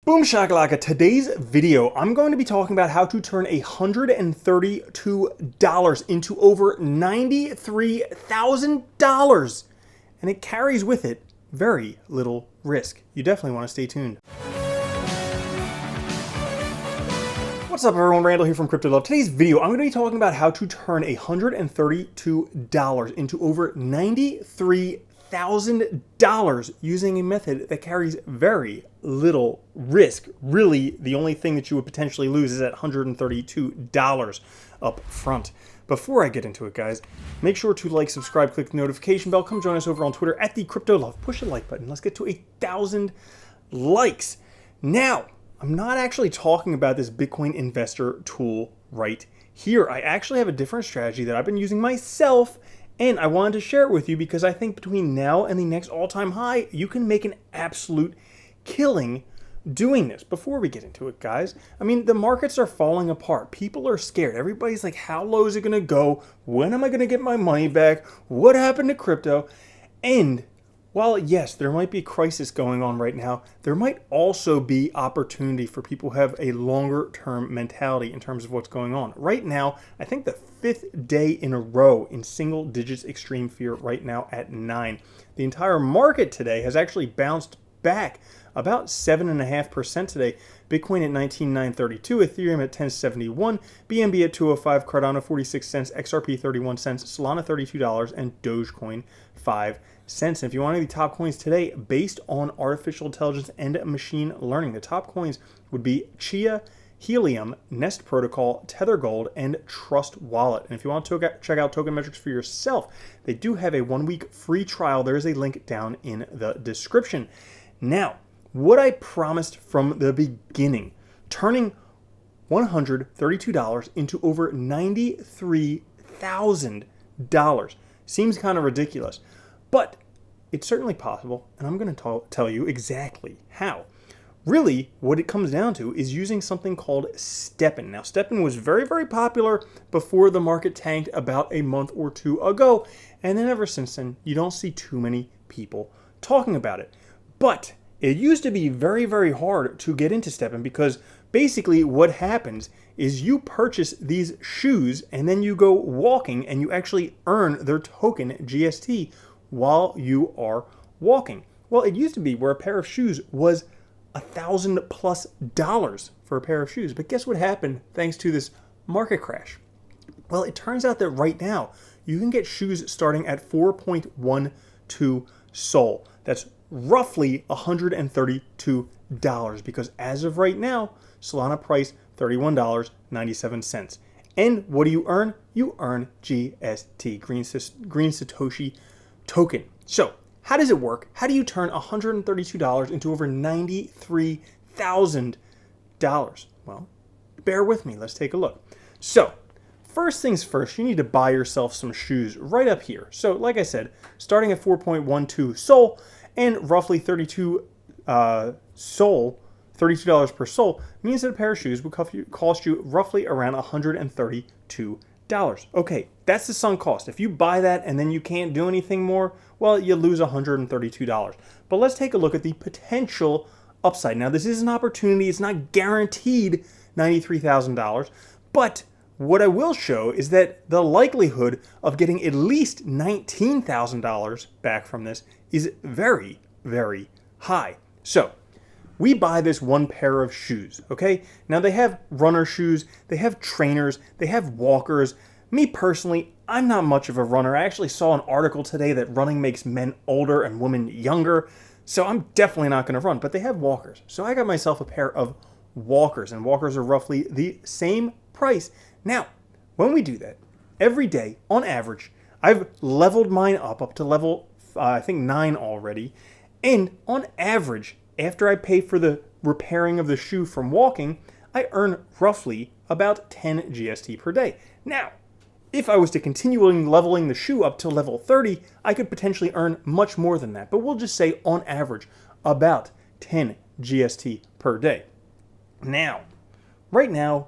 Boom shakalaka, today's video, I'm going to be talking about how to turn $132 into over $93,000. And it carries with it very little risk. You definitely want to stay tuned. What's up everyone, Randall here from Crypto Love. Today's video, I'm going to be talking about how to turn $132 into over $93,000 using a method that carries very little risk. Really, the only thing that you would potentially lose is that $132 up front. Before I get into it, guys, make sure to like, subscribe, click the notification bell. Come join us over on Twitter at the Crypto Love. Push the like button. Let's get to 1,000 likes. Now, I'm not actually talking about this Bitcoin investor tool right here. I actually have a different strategy that I've been using myself, and I wanted to share it with you because I think between now and the next all-time high, you can make an absolute killing doing this. Before we get into it, guys, I mean, the markets are falling apart. People are scared. Everybody's like, how low is it going to go? When am I going to get my money back? What happened to crypto? And while, yes, there might be a crisis going on right now, there might also be opportunity for people who have a longer-term mentality in terms of what's going on. Right now, I think the 5th day in a row in single digits extreme fear right now at 9. The entire market today has actually bounced back about 7.5% today. Bitcoin at 19,932, Ethereum at 1071, BNB at 205, Cardano 46 cents, XRP 31 cents, Solana $32, and Dogecoin 5 cents. And if you want any of the top coins today based on artificial intelligence and machine learning, the top coins would be Chia, Helium, Nest Protocol, Tether Gold, and Trust Wallet. And if you want to check out token metrics for yourself, they do have a 1-week free trial. There is a link down in the description. Now, what I promised from the beginning, turning $132 into over $93,000 seems kind of ridiculous, but it's certainly possible, and I'm going to tell you exactly how. Really, what it comes down to is using something called STEPN. Now, STEPN was very, very popular before the market tanked about a month or two ago, and then ever since then, you don't see too many people talking about it. But it used to be very, very hard to get into STEPN because basically what happens is you purchase these shoes and then you go walking and you actually earn their token GST while you are walking. Well, it used to be where a pair of shoes was $1,000+ for a pair of shoes. But guess what happened thanks to this market crash? Well, it turns out that right now you can get shoes starting at 4.12 Sol. That's roughly $132 because as of right now, Solana price $31.97. And what do you earn? You earn GST, Green Satoshi token. So how does it work? How do you turn $132 into over $93,000? Well, bear with me. Let's take a look. So first things first, you need to buy yourself some shoes right up here. So like I said, starting at 4.12 Sol and roughly 32 Sol, $32 per Sol, means that a pair of shoes would cost you roughly around $132. Okay, that's the sunk cost. If you buy that and then you can't do anything more, well, you lose $132. But let's take a look at the potential upside. Now, this is an opportunity. It's not guaranteed $93,000, but what I will show is that the likelihood of getting at least $19,000 back from this is very, very high. So we buy this one pair of shoes, okay? Now they have runner shoes, they have trainers, they have walkers. Me personally, I'm not much of a runner. I actually saw an article today that running makes men older and women younger, so I'm definitely not gonna run, but they have walkers. So I got myself a pair of walkers, and walkers are roughly the same price. Now, when we do that, every day, on average, I've leveled mine up to level, I think 9 already, and on average, after I pay for the repairing of the shoe from walking, I earn roughly about 10 GST per day. Now, if I was to continually leveling the shoe up to level 30, I could potentially earn much more than that, but we'll just say on average, about 10 GST per day. Now, right now,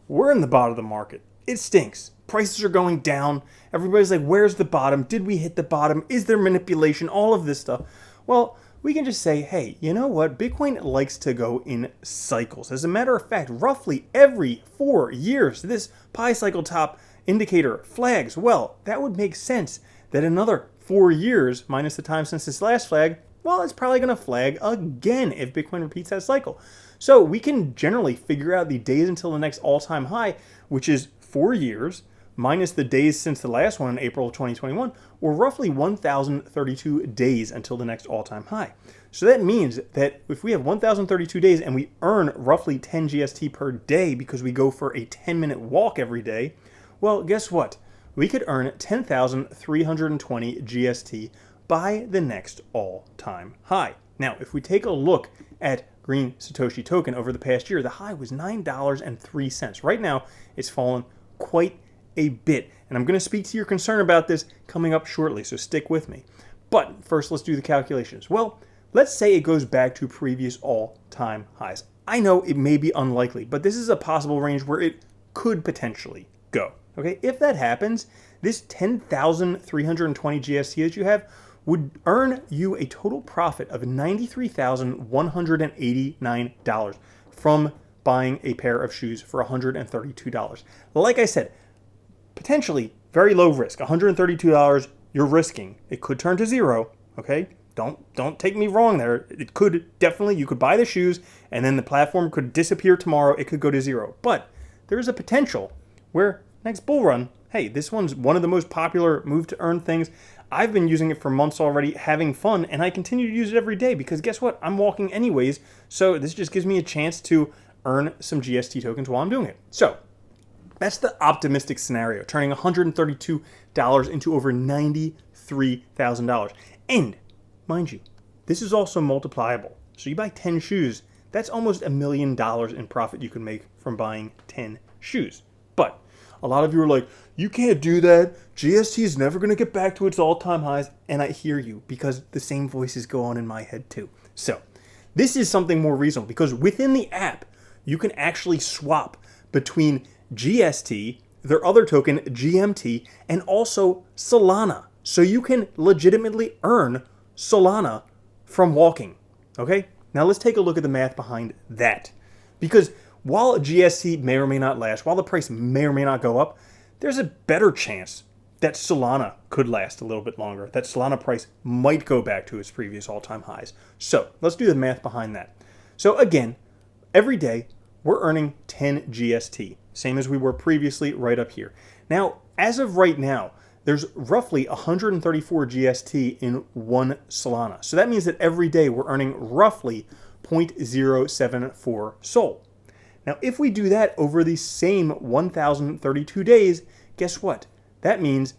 we're in the bottom of the market. It stinks. Prices are going down. Everybody's like, where's the bottom? Did we hit the bottom? Is there manipulation? All of this stuff. Well, we can just say, hey, you know what? Bitcoin likes to go in cycles. As a matter of fact, roughly every 4 years, this pi cycle top indicator flags. Well, that would make sense that another 4 years, minus the time since this last flag, well, it's probably going to flag again if Bitcoin repeats that cycle. So we can generally figure out the days until the next all-time high, which is 4 years, minus the days since the last one in April of 2021, or roughly 1,032 days until the next all-time high. So that means that if we have 1,032 days and we earn roughly 10 GST per day because we go for a 10-minute walk every day, well, guess what? We could earn 10,320 GST by the next all-time high. Now, if we take a look at Green Satoshi token over the past year, the high was $9.03. Right now, it's fallen quite a bit. And I'm going to speak to your concern about this coming up shortly, so stick with me. But first, let's do the calculations. Well, let's say it goes back to previous all-time highs. I know it may be unlikely, but this is a possible range where it could potentially go. Okay, if that happens, this 10,320 GST that you have would earn you a total profit of $93,189 from buying a pair of shoes for $132. Like I said, potentially very low risk. $132 you're risking. It could turn to zero, okay? Don't take me wrong there. It could definitely, you could buy the shoes and then the platform could disappear tomorrow. It could go to zero. But there is a potential where next bull run, hey, this one's one of the most popular move to earn things. I've been using it for months already, having fun, and I continue to use it every day because guess what? I'm walking anyways, so this just gives me a chance to earn some GST tokens while I'm doing it. So that's the optimistic scenario, turning $132 into over $93,000. And mind you, this is also multipliable. So you buy 10 shoes, that's almost $1 million in profit you can make from buying 10 shoes. But a lot of you are like, you can't do that. GST is never going to get back to its all-time highs. And I hear you because the same voices go on in my head too. So this is something more reasonable because within the app, you can actually swap between GST, their other token, GMT, and also Solana. So you can legitimately earn Solana from walking. Okay? Now let's take a look at the math behind that. Because while GST may or may not last, while the price may or may not go up, there's a better chance that Solana could last a little bit longer, that Solana price might go back to its previous all-time highs. So let's do the math behind that. So again, every day we're earning 10 GST, same as we were previously right up here. Now, as of right now, there's roughly 134 GST in one Solana. So that means that every day we're earning roughly 0.074 SOL. Now, if we do that over the same 1,032 days, guess what? That means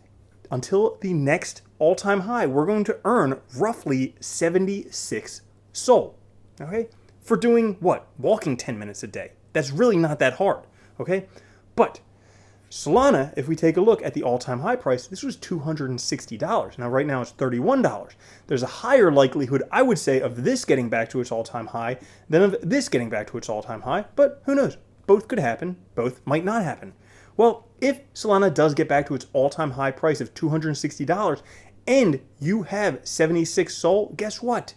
until the next all-time high, we're going to earn roughly 76 SOL, okay? For doing what? Walking 10 minutes a day. That's really not that hard, okay? But Solana, if we take a look at the all-time high price, this was $260. Now, right now it's $31. There's a higher likelihood, I would say, of this getting back to its all-time high than of this getting back to its all-time high, but who knows? Both could happen. Both might not happen. Well, if Solana does get back to its all-time high price of $260 and you have 76 SOL, guess what?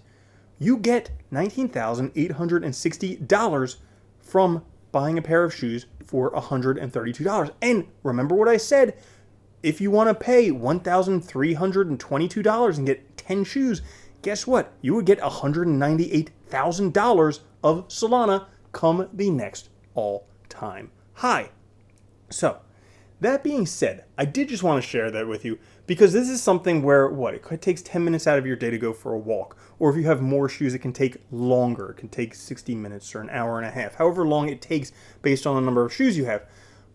You get $19,860 from buying a pair of shoes for $132. And remember what I said, if you want to pay $1,322 and get 10 shoes, guess what? You would get $198,000 of Solana come the next all-time high. So, that being said, I did just want to share that with you because this is something where, it takes 10 minutes out of your day to go for a walk. Or if you have more shoes, it can take longer. It can take 60 minutes or an hour and a half, however long it takes based on the number of shoes you have.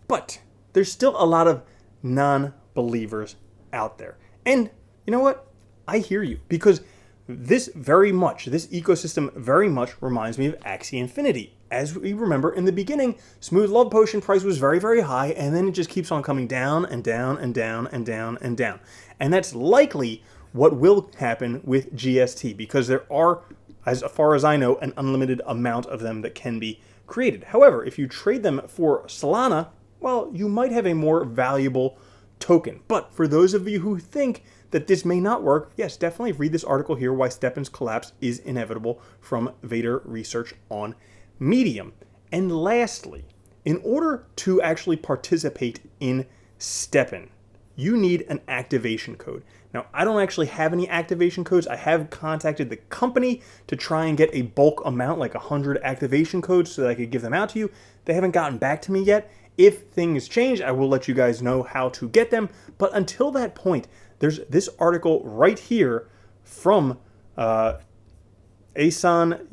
But there's still a lot of non-believers out there. And you know what? I hear you because this ecosystem very much reminds me of Axie Infinity. As we remember in the beginning, Smooth Love Potion price was very, very high, and then it just keeps on coming down and down and down and down and down. And that's likely what will happen with GST because there are, as far as I know, an unlimited amount of them that can be created. However, if you trade them for Solana, well, you might have a more valuable token. But for those of you who think that this may not work, yes, definitely read this article here, Why Steppen's Collapse is Inevitable, from Vader Research on Medium. And lastly, in order to actually participate in Steppen, you need an activation code. Now, I don't actually have any activation codes. I have contacted the company to try and get a bulk amount, like 100 activation codes, so that I could give them out to you. They haven't gotten back to me yet. If things change, I will let you guys know how to get them. But until that point, there's this article right here from Asan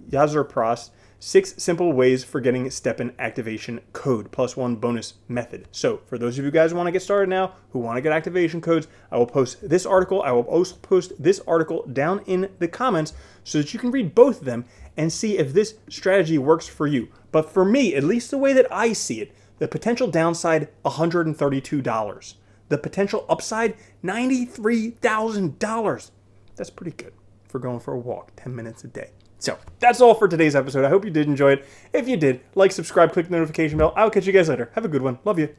Yazarpras, 6 simple ways for getting Steppen activation code, +1 bonus method. So for those of you guys who want to get started now, who want to get activation codes, I will post this article. I will also post this article down in the comments so that you can read both of them and see if this strategy works for you. But for me, at least the way that I see it, the potential downside, $132. The potential upside, $93,000. That's pretty good for going for a walk 10 minutes a day. So that's all for today's episode. I hope you did enjoy it. If you did, like, subscribe, click the notification bell. I'll catch you guys later. Have a good one. Love you.